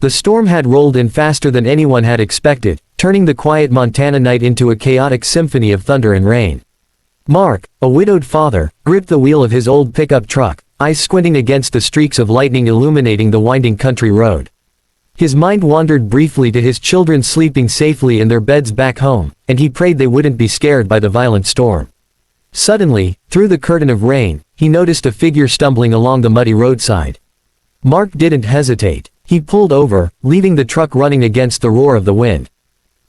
The storm had rolled in faster than anyone had expected, turning the quiet Montana night into a chaotic symphony of thunder and rain. Mark, a widowed father, gripped the wheel of his old pickup truck, eyes squinting against the streaks of lightning illuminating the winding country road. His mind wandered briefly to his children sleeping safely in their beds back home, and he prayed they wouldn't be scared by the violent storm. Suddenly, through the curtain of rain, he noticed a figure stumbling along the muddy roadside. Mark didn't hesitate. He pulled over, leaving the truck running against the roar of the wind.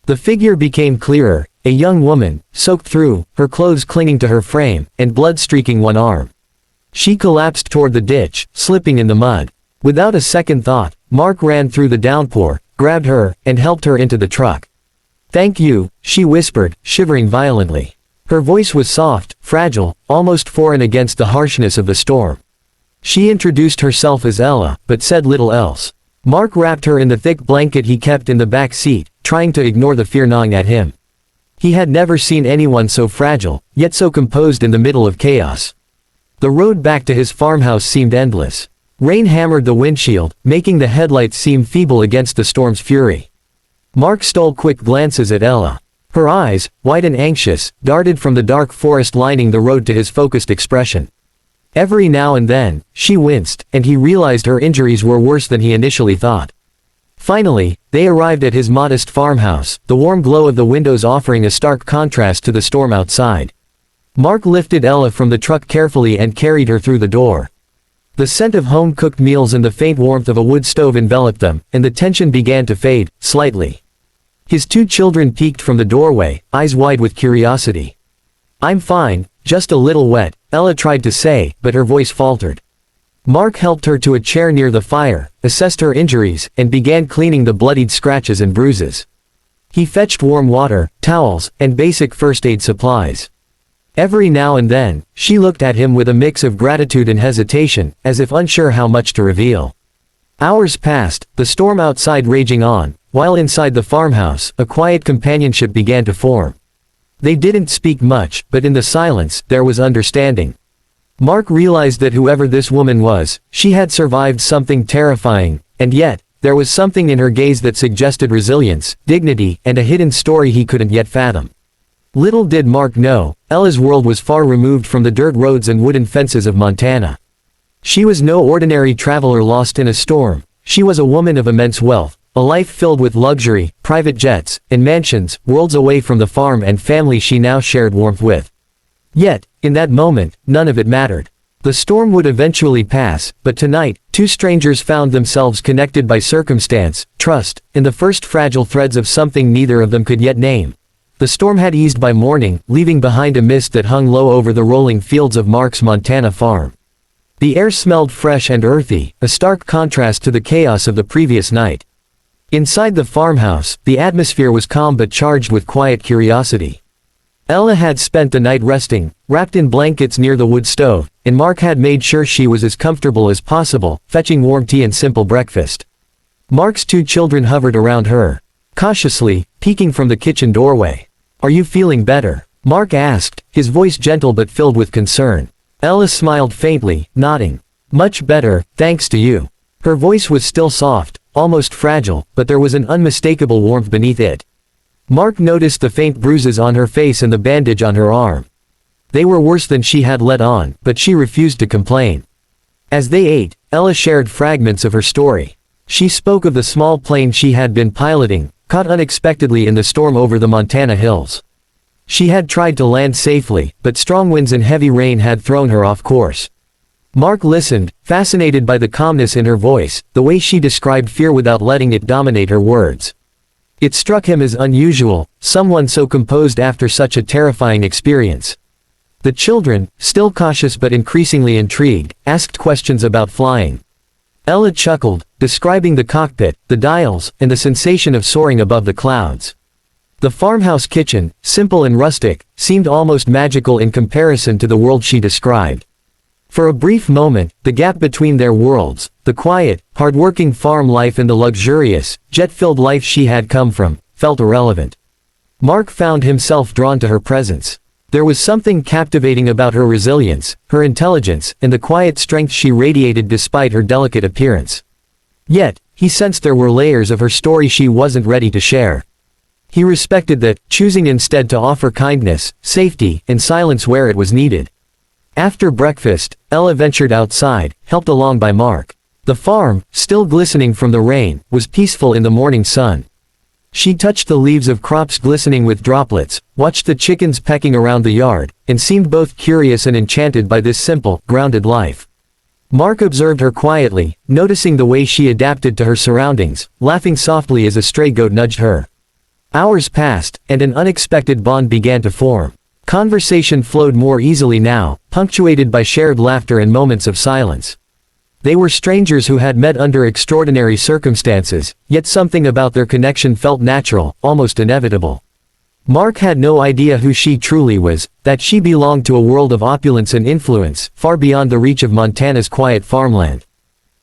The figure became clearer, a young woman, soaked through, her clothes clinging to her frame, and blood streaking one arm. She collapsed toward the ditch, slipping in the mud. Without a second thought, Mark ran through the downpour, grabbed her, and helped her into the truck. "Thank you," she whispered, shivering violently. Her voice was soft, fragile, almost foreign against the harshness of the storm. She introduced herself as Ella, but said little else. Mark wrapped her in the thick blanket he kept in the back seat, trying to ignore the fear gnawing at him. He had never seen anyone so fragile, yet so composed in the middle of chaos. The road back to his farmhouse seemed endless. Rain hammered the windshield, making the headlights seem feeble against the storm's fury. Mark stole quick glances at Ella. Her eyes, wide and anxious, darted from the dark forest lining the road to his focused expression. Every now and then, she winced, and he realized her injuries were worse than he initially thought. Finally, they arrived at his modest farmhouse, the warm glow of the windows offering a stark contrast to the storm outside. Mark lifted Ella from the truck carefully and carried her through the door. The scent of home-cooked meals and the faint warmth of a wood stove enveloped them, and the tension began to fade, slightly. His two children peeked from the doorway, eyes wide with curiosity. "I'm fine, just a little wet," Ella tried to say, but her voice faltered. Mark helped her to a chair near the fire, assessed her injuries, and began cleaning the bloodied scratches and bruises. He fetched warm water, towels, and basic first aid supplies. Every now and then, she looked at him with a mix of gratitude and hesitation, as if unsure how much to reveal. Hours passed, the storm outside raging on, while inside the farmhouse, a quiet companionship began to form. They didn't speak much, but in the silence, there was understanding. Mark realized that whoever this woman was, she had survived something terrifying, and yet, there was something in her gaze that suggested resilience, dignity, and a hidden story he couldn't yet fathom. Little did Mark know, Ella's world was far removed from the dirt roads and wooden fences of Montana. She was no ordinary traveler lost in a storm. She was a woman of immense wealth, a life filled with luxury, private jets, and mansions, worlds away from the farm and family she now shared warmth with. Yet, in that moment, none of it mattered. The storm would eventually pass, but tonight, two strangers found themselves connected by circumstance, trust, in the first fragile threads of something neither of them could yet name. The storm had eased by morning, leaving behind a mist that hung low over the rolling fields of Mark's Montana farm. The air smelled fresh and earthy, a stark contrast to the chaos of the previous night. Inside the farmhouse, the atmosphere was calm but charged with quiet curiosity. Ella had spent the night resting, wrapped in blankets near the wood stove, and Mark had made sure she was as comfortable as possible, fetching warm tea and simple breakfast. Mark's two children hovered around her, cautiously, peeking from the kitchen doorway. "Are you feeling better?" Mark asked, his voice gentle but filled with concern. Ella smiled faintly, nodding. "Much better, thanks to you." Her voice was still soft, almost fragile, but there was an unmistakable warmth beneath it. Mark noticed the faint bruises on her face and the bandage on her arm. They were worse than she had let on, but she refused to complain. As they ate, Ella shared fragments of her story. She spoke of the small plane she had been piloting, caught unexpectedly in the storm over the Montana hills. She had tried to land safely, but strong winds and heavy rain had thrown her off course. Mark listened, fascinated by the calmness in her voice, the way she described fear without letting it dominate her words. It struck him as unusual, someone so composed after such a terrifying experience. The children, still cautious but increasingly intrigued, asked questions about flying. Ella chuckled, describing the cockpit, the dials, and the sensation of soaring above the clouds. The farmhouse kitchen, simple and rustic, seemed almost magical in comparison to the world she described. For a brief moment, the gap between their worlds, the quiet, hard-working farm life and the luxurious, jet-filled life she had come from, felt irrelevant. Mark found himself drawn to her presence. There was something captivating about her resilience, her intelligence, and the quiet strength she radiated despite her delicate appearance. Yet, he sensed there were layers of her story she wasn't ready to share. He respected that, choosing instead to offer kindness, safety, and silence where it was needed. After breakfast, Ella ventured outside, helped along by Mark. The farm, still glistening from the rain, was peaceful in the morning sun. She touched the leaves of crops glistening with droplets, watched the chickens pecking around the yard, and seemed both curious and enchanted by this simple, grounded life. Mark observed her quietly, noticing the way she adapted to her surroundings, laughing softly as a stray goat nudged her. Hours passed, and an unexpected bond began to form. Conversation flowed more easily now, punctuated by shared laughter and moments of silence. They were strangers who had met under extraordinary circumstances, yet something about their connection felt natural, almost inevitable. Mark had no idea who she truly was, that she belonged to a world of opulence and influence, far beyond the reach of Montana's quiet farmland.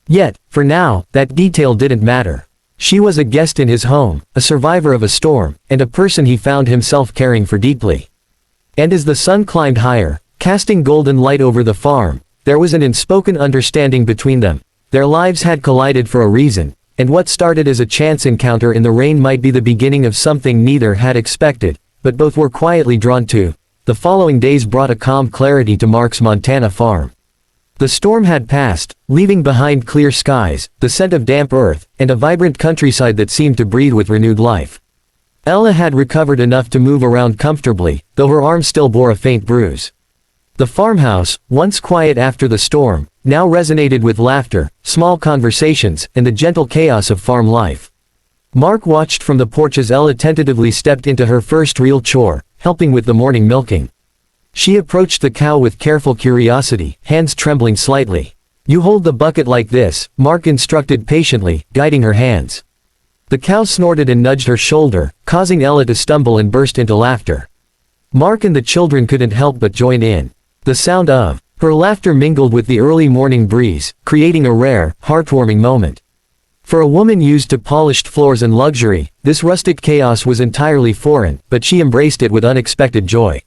Yet, for now, that detail didn't matter. She was a guest in his home, a survivor of a storm, and a person he found himself caring for deeply. And as the sun climbed higher, casting golden light over the farm, there was an unspoken understanding between them. Their lives had collided for a reason, and what started as a chance encounter in the rain might be the beginning of something neither had expected, but both were quietly drawn to. The following days brought a calm clarity to Mark's Montana farm. The storm had passed, leaving behind clear skies, the scent of damp earth, and a vibrant countryside that seemed to breathe with renewed life. Ella had recovered enough to move around comfortably, though her arm still bore a faint bruise. The farmhouse, once quiet after the storm, now resonated with laughter, small conversations, and the gentle chaos of farm life. Mark watched from the porch as Ella tentatively stepped into her first real chore, helping with the morning milking. She approached the cow with careful curiosity, hands trembling slightly. "You hold the bucket like this," Mark instructed patiently, guiding her hands. The cow snorted and nudged her shoulder, causing Ella to stumble and burst into laughter. Mark and the children couldn't help but join in. The sound of her laughter mingled with the early morning breeze, creating a rare, heartwarming moment. For a woman used to polished floors and luxury, this rustic chaos was entirely foreign, but she embraced it with unexpected joy.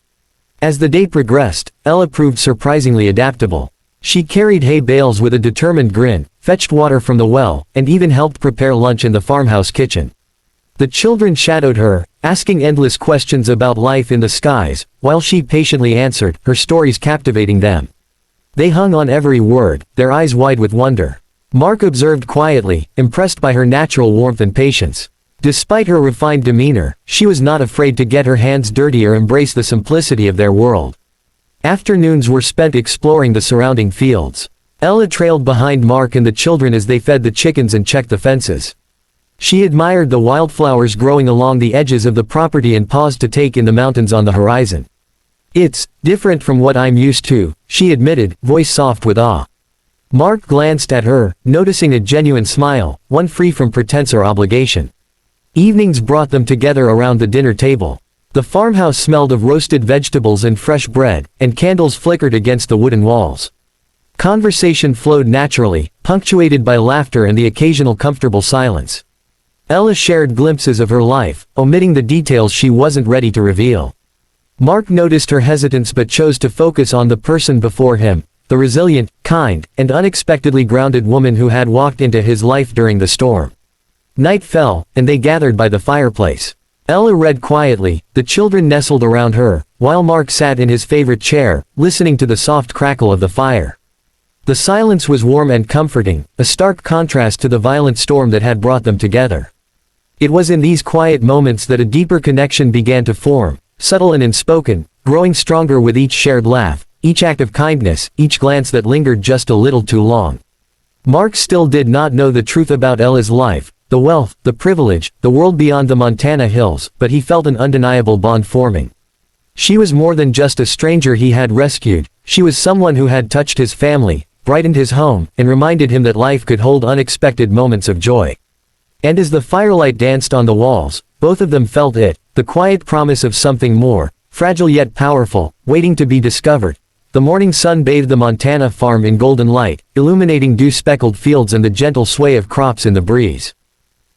As the day progressed, Ella proved surprisingly adaptable. She carried hay bales with a determined grin, fetched water from the well, and even helped prepare lunch in the farmhouse kitchen. The children shadowed her, asking endless questions about life in the skies, while she patiently answered, her stories captivating them. They hung on every word, their eyes wide with wonder. Mark observed quietly, impressed by her natural warmth and patience. Despite her refined demeanor, she was not afraid to get her hands dirty or embrace the simplicity of their world. Afternoons were spent exploring the surrounding fields. Ella trailed behind Mark and the children as they fed the chickens and checked the fences. She admired the wildflowers growing along the edges of the property and paused to take in the mountains on the horizon. "It's different from what I'm used to," she admitted, voice soft with awe. Mark glanced at her, noticing a genuine smile, one free from pretense or obligation. Evenings brought them together around the dinner table. The farmhouse smelled of roasted vegetables and fresh bread, and candles flickered against the wooden walls. Conversation flowed naturally, punctuated by laughter and the occasional comfortable silence. Ella shared glimpses of her life, omitting the details she wasn't ready to reveal. Mark noticed her hesitance but chose to focus on the person before him, the resilient, kind, and unexpectedly grounded woman who had walked into his life during the storm. Night fell, and they gathered by the fireplace. Ella read quietly, the children nestled around her, while Mark sat in his favorite chair, listening to the soft crackle of the fire. The silence was warm and comforting, a stark contrast to the violent storm that had brought them together. It was in these quiet moments that a deeper connection began to form, subtle and unspoken, growing stronger with each shared laugh, each act of kindness, each glance that lingered just a little too long. Mark still did not know the truth about Ella's life, the wealth, the privilege, the world beyond the Montana hills, but he felt an undeniable bond forming. She was more than just a stranger he had rescued, she was someone who had touched his family, brightened his home, and reminded him that life could hold unexpected moments of joy. And as the firelight danced on the walls, both of them felt it, the quiet promise of something more, fragile yet powerful, waiting to be discovered. The morning sun bathed the Montana farm in golden light, illuminating dew-speckled fields and the gentle sway of crops in the breeze.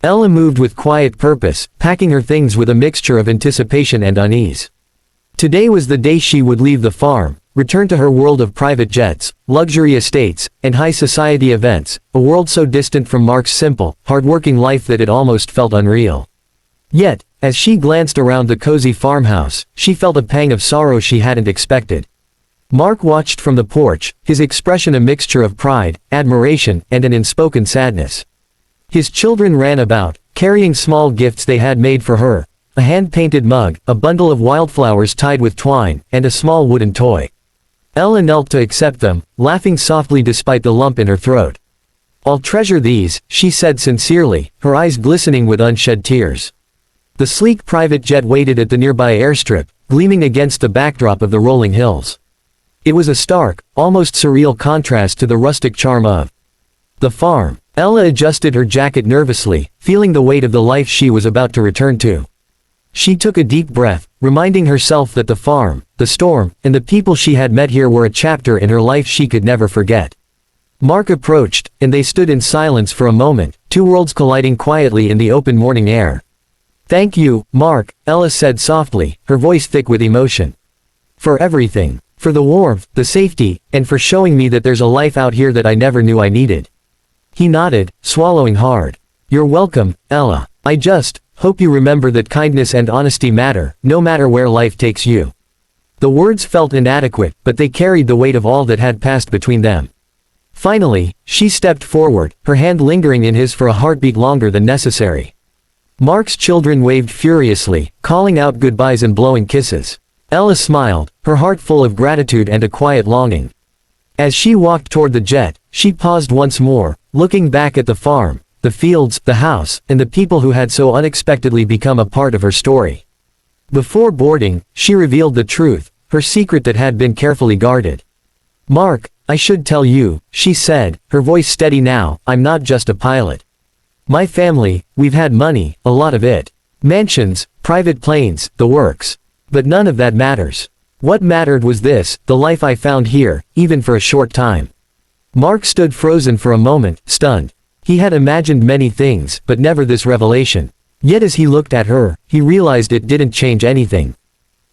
Ella moved with quiet purpose, packing her things with a mixture of anticipation and unease. Today was the day she would leave the farm, returned to her world of private jets, luxury estates, and high society events, a world so distant from Mark's simple, hardworking life that it almost felt unreal. Yet, as she glanced around the cozy farmhouse, she felt a pang of sorrow she hadn't expected. Mark watched from the porch, his expression a mixture of pride, admiration, and an unspoken sadness. His children ran about, carrying small gifts they had made for her, a hand-painted mug, a bundle of wildflowers tied with twine, and a small wooden toy. Ella knelt to accept them, laughing softly despite the lump in her throat. "I'll treasure these," she said sincerely, her eyes glistening with unshed tears. The sleek private jet waited at the nearby airstrip, gleaming against the backdrop of the rolling hills. It was a stark, almost surreal contrast to the rustic charm of the farm. Ella adjusted her jacket nervously, feeling the weight of the life she was about to return to. She took a deep breath, reminding herself that the farm, the storm, and the people she had met here were a chapter in her life she could never forget. Mark approached, and they stood in silence for a moment, two worlds colliding quietly in the open morning air. "Thank you, Mark," Ella said softly, her voice thick with emotion. "For everything. For the warmth, the safety, and for showing me that there's a life out here that I never knew I needed." He nodded, swallowing hard. "You're welcome, Ella. I just hope you remember that kindness and honesty matter, no matter where life takes you." The words felt inadequate, but they carried the weight of all that had passed between them. Finally, she stepped forward, her hand lingering in his for a heartbeat longer than necessary. Mark's children waved furiously, calling out goodbyes and blowing kisses. Ella smiled, her heart full of gratitude and a quiet longing. As she walked toward the jet, she paused once more, looking back at the farm, the fields, the house, and the people who had so unexpectedly become a part of her story. Before boarding, she revealed the truth, her secret that had been carefully guarded. "Mark, I should tell you," she said, her voice steady now, "I'm not just a pilot. My family, we've had money, a lot of it. Mansions, private planes, the works. But none of that matters. What mattered was this, the life I found here, even for a short time." Mark stood frozen for a moment, stunned. He had imagined many things, but never this revelation. Yet as he looked at her, he realized it didn't change anything.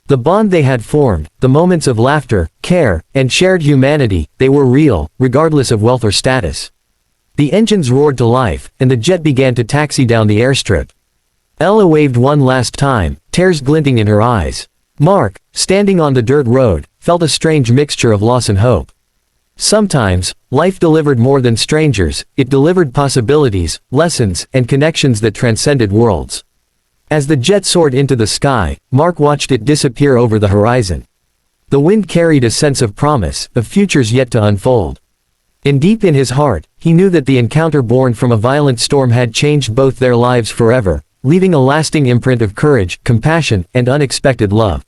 The bond they had formed, the moments of laughter, care, and shared humanity, they were real, regardless of wealth or status. The engines roared to life, and the jet began to taxi down the airstrip. Ella waved one last time, tears glinting in her eyes. Mark, standing on the dirt road, felt a strange mixture of loss and hope. Sometimes, life delivered more than strangers, it delivered possibilities, lessons, and connections that transcended worlds. As the jet soared into the sky, Mark watched it disappear over the horizon. The wind carried a sense of promise, of futures yet to unfold. And deep in his heart, he knew that the encounter born from a violent storm had changed both their lives forever, leaving a lasting imprint of courage, compassion, and unexpected love.